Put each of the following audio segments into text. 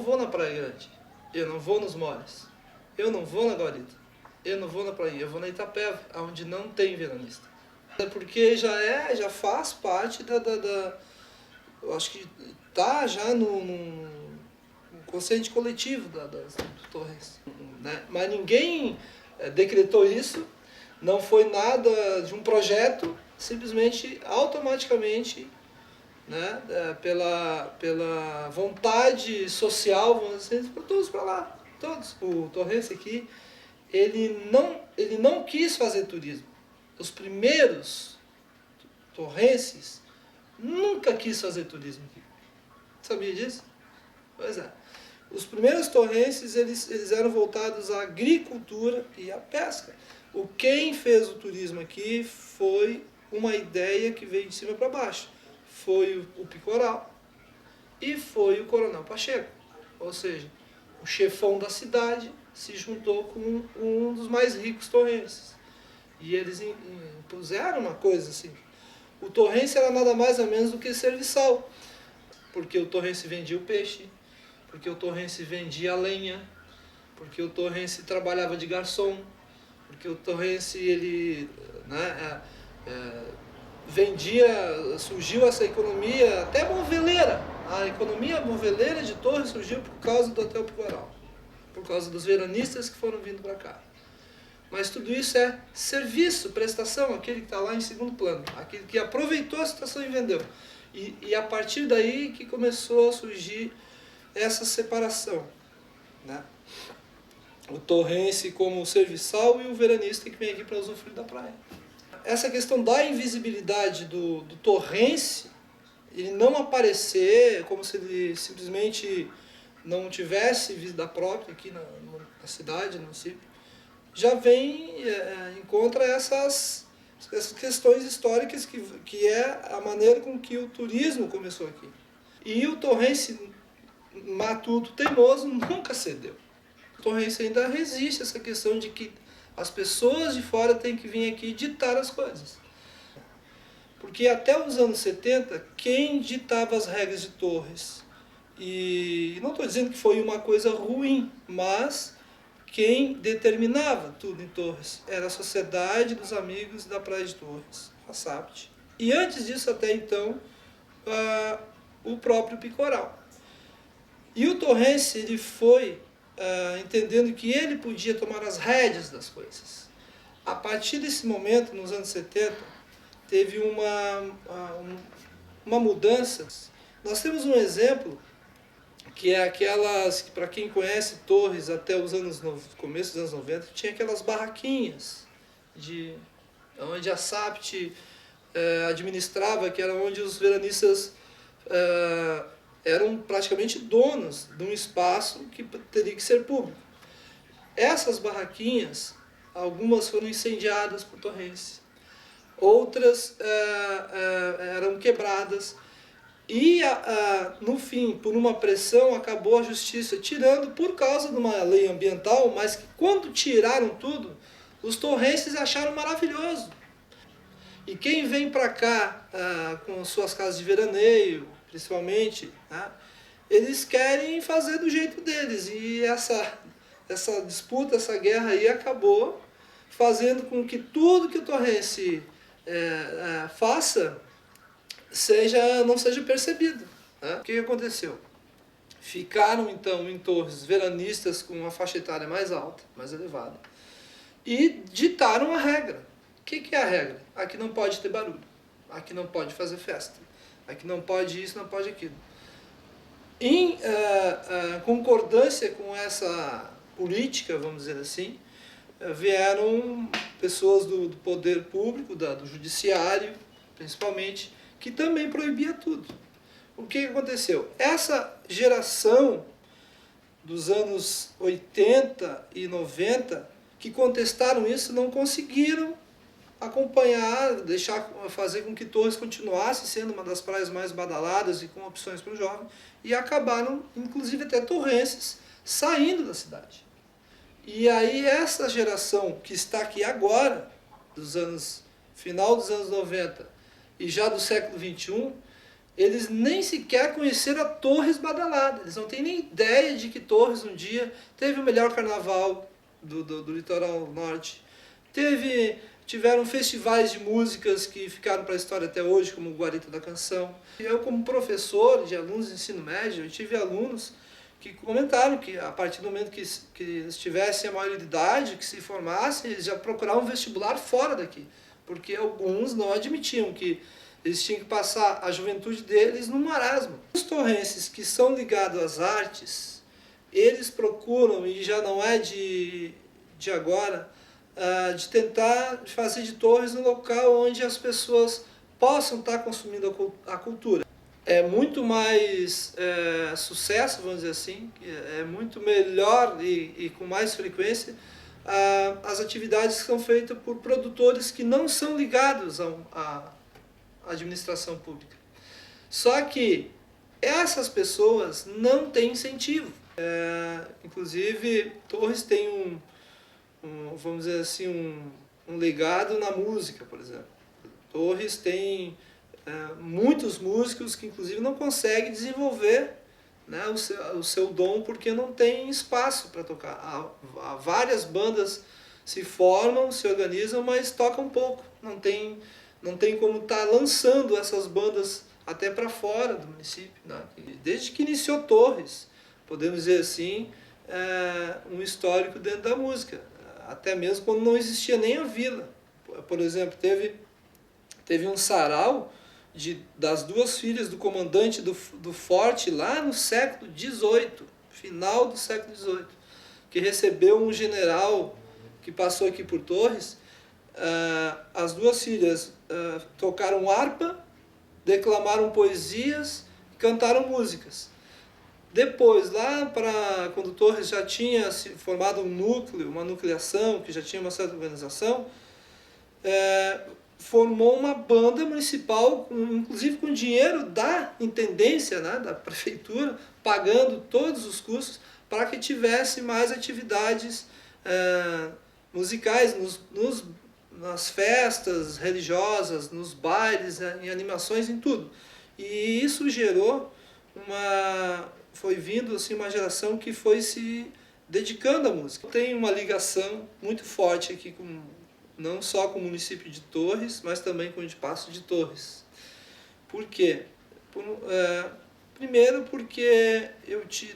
vou na Praia Grande, eu não vou nos moles, eu não vou na Guarita, eu não vou na Praia, eu vou na Itapeva, onde não tem veranista. Porque já faz parte eu acho que está já no consciente coletivo das torres, né? Mas ninguém decretou isso, não foi nada de um projeto, simplesmente, automaticamente, né, pela vontade social, vamos dizer, para todos para lá, todos. O torrense aqui, ele não quis fazer turismo. Os primeiros torrenses nunca quis fazer turismo aqui. Sabia disso? Pois é. Os primeiros torrenses, eles eram voltados à agricultura e à pesca. Quem fez o turismo aqui foi uma ideia que veio de cima para baixo. Foi o Picoral e foi o Coronel Pacheco. Ou seja, o chefão da cidade se juntou com um dos mais ricos torrenses. E eles impuseram uma coisa assim. O torrense era nada mais ou menos do que serviçal. Porque o torrense vendia o peixe, porque o torrense vendia a lenha, porque o torrense trabalhava de garçom, porque o torrense, ele, né, vendia, surgiu essa economia até moveleira. A economia moveleira de Torres surgiu por causa do Hotel Picoral, por causa dos veranistas que foram vindo para cá. Mas tudo isso é serviço, prestação, aquele que está lá em segundo plano, aquele que aproveitou a situação e vendeu. E a partir daí que começou a surgir essa separação, né? O torrense como serviçal e o veranista que vem aqui para usufruir da praia. Essa questão da invisibilidade do torrense, ele não aparecer como se ele simplesmente não tivesse vida própria aqui na cidade, no município, já vem, encontra essas questões históricas que é a maneira com que o turismo começou aqui. E o torrense matuto teimoso nunca cedeu. O torrense ainda resiste a essa questão de que as pessoas de fora têm que vir aqui ditar as coisas. Porque até os anos 70, quem ditava as regras de Torres, e não estou dizendo que foi uma coisa ruim, mas quem determinava tudo em Torres era a Sociedade dos Amigos da Praia de Torres, a SAPT. E antes disso, até então, o próprio Picoral. E o torrense, ele foi entendendo que ele podia tomar as rédeas das coisas. A partir desse momento, nos anos 70, teve uma mudança. Nós temos um exemplo que é aquelas, para quem conhece Torres até os começo dos anos 90, tinha aquelas barraquinhas onde a SAPT administrava, que era onde os veranistas eram praticamente donos de um espaço que teria que ser público. Essas barraquinhas, algumas foram incendiadas por torrense, outras eram quebradas. E, no fim, por uma pressão, acabou a justiça tirando por causa de uma lei ambiental, mas que quando tiraram tudo, os torrenses acharam maravilhoso. E quem vem para cá com suas casas de veraneio, principalmente, né, eles querem fazer do jeito deles. E essa disputa, essa guerra aí acabou fazendo com que tudo que o torrense faça não seja percebido, né? O que aconteceu? Ficaram então em Torres veranistas com uma faixa etária mais alta, mais elevada, e ditaram a regra. O que é a regra? Aqui não pode ter barulho, aqui não pode fazer festa, aqui não pode isso, não pode aquilo. Em concordância com essa política, vamos dizer assim, vieram pessoas do poder público, do judiciário, principalmente, que também proibia tudo. O que aconteceu? Essa geração dos anos 80 e 90, que contestaram isso, não conseguiram acompanhar, fazer com que Torres continuasse sendo uma das praias mais badaladas e com opções para o jovem, e acabaram, inclusive até torrenses, saindo da cidade. E aí essa geração que está aqui agora, final dos anos 90, e já do século XXI, eles nem sequer conheceram a Torres badalada, eles não têm nem ideia de que Torres um dia teve o melhor carnaval do litoral norte, tiveram festivais de músicas que ficaram para a história até hoje, como o Guarita da Canção. Eu, como professor de alunos de ensino médio, eu tive alunos que comentaram que a partir do momento que eles tivessem a maioridade, que se formassem, eles já procuravam vestibular fora daqui, porque alguns não admitiam que eles tinham que passar a juventude deles no marasmo. Os torrenses que são ligados às artes, eles procuram, e já não é de agora, de tentar fazer de Torres um local onde as pessoas possam estar consumindo a cultura. É muito mais sucesso, vamos dizer assim, é muito melhor e com mais frequência as atividades que são feitas por produtores que não são ligados à administração pública. Só que essas pessoas não têm incentivo. Inclusive, Torres tem vamos dizer assim, um legado na música, por exemplo. Torres tem muitos músicos que inclusive não conseguem desenvolver, né, o seu dom porque não tem espaço para tocar. Há várias bandas se formam, se organizam, mas tocam pouco. Não tem como estar lançando essas bandas até para fora do município, né? Desde que iniciou Torres, podemos dizer assim, um histórico dentro da música. Até mesmo quando não existia nem a vila. Por exemplo, teve um sarau das duas filhas do comandante do forte lá no século XVIII, final do século XVIII, que recebeu um general que passou aqui por Torres. As duas filhas tocaram harpa, declamaram poesias e cantaram músicas. Depois, lá quando Torres já tinha se formado um núcleo, uma nucleação, que já tinha uma certa organização, formou uma banda municipal, inclusive com dinheiro da intendência, né, da prefeitura, pagando todos os custos para que tivesse mais atividades musicais nas festas religiosas, nos bailes, em animações, em tudo. E isso gerou foi vindo assim, uma geração que foi se dedicando à música. Tem uma ligação muito forte aqui, não só com o município de Torres, mas também com o de Paços de Torres. Por quê? Primeiro porque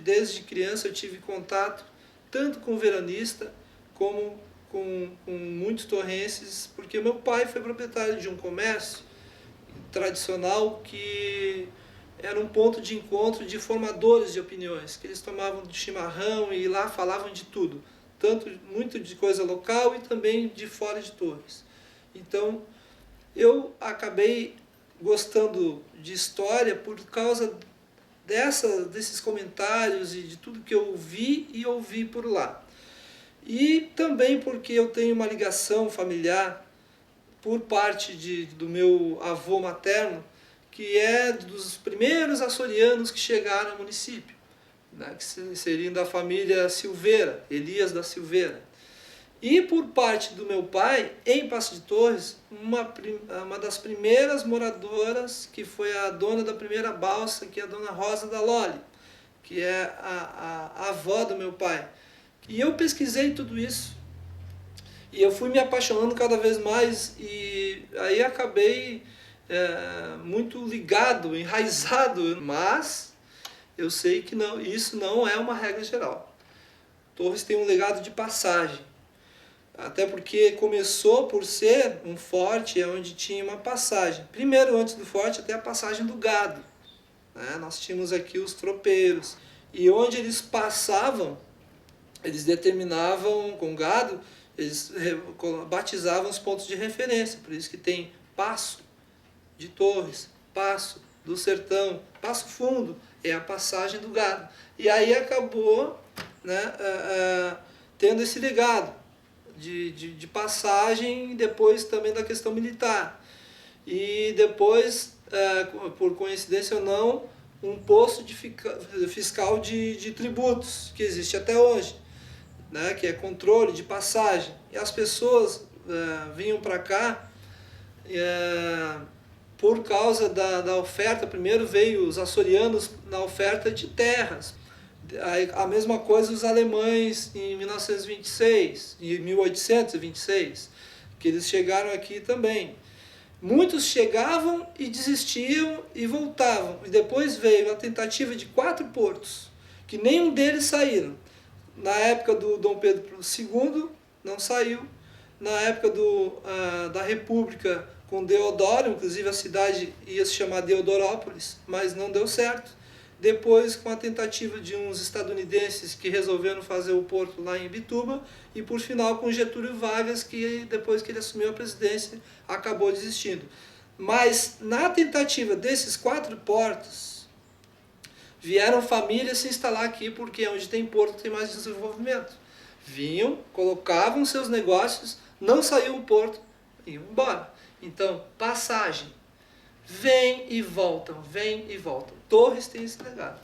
desde criança eu tive contato tanto com o veranista como com muitos torrenses, porque meu pai foi proprietário de um comércio tradicional que era um ponto de encontro de formadores de opiniões, que eles tomavam de chimarrão e lá falavam de tudo, muito de coisa local e também de fora de Torres. Então, eu acabei gostando de história por causa desses comentários e de tudo que eu vi e ouvi por lá. E também porque eu tenho uma ligação familiar por parte do meu avô materno, que é dos primeiros açorianos que chegaram ao município, né, que seriam da família Silveira, Elias da Silveira. E por parte do meu pai, em Paços de Torres, uma das primeiras moradoras, que foi a dona da primeira balsa, que é a dona Rosa da Loli, que é a avó do meu pai. E eu pesquisei tudo isso, e eu fui me apaixonando cada vez mais, e aí acabei muito ligado, enraizado, mas eu sei que isso não é uma regra geral. Torres tem um legado de passagem, até porque começou por ser um forte onde tinha uma passagem. Primeiro, antes do forte, até a passagem do gado, né? Nós tínhamos aqui os tropeiros, e onde eles passavam, eles determinavam com gado, eles batizavam os pontos de referência, por isso que tem Paço de Torres, Paço do Sertão, Passo Fundo, é a passagem do gado. E aí acabou, né, tendo esse legado de passagem, e depois também da questão militar. E depois, por coincidência ou não, um posto fiscal de tributos, que existe até hoje, né, que é controle de passagem. E as pessoas vinham para cá por causa da oferta. Primeiro veio os açorianos na oferta de terras. A mesma coisa os alemães em 1926 e 1826, que eles chegaram aqui também. Muitos chegavam e desistiam e voltavam. E depois veio a tentativa de 4 portos, que nenhum deles saíram. Na época do Dom Pedro II não saiu. Na época da República com Deodoro, inclusive a cidade ia se chamar Deodorópolis, mas não deu certo. Depois, com a tentativa de uns estadunidenses que resolveram fazer o porto lá em Imbituba, e por final com Getúlio Vargas, que depois que ele assumiu a presidência, acabou desistindo. Mas na tentativa desses 4 portos, vieram famílias se instalar aqui, porque onde tem porto tem mais desenvolvimento. Vinham, colocavam seus negócios, não saiu o porto, iam embora. Então, passagem. Vêm e voltam, vêm e voltam. Torres tem esse legado.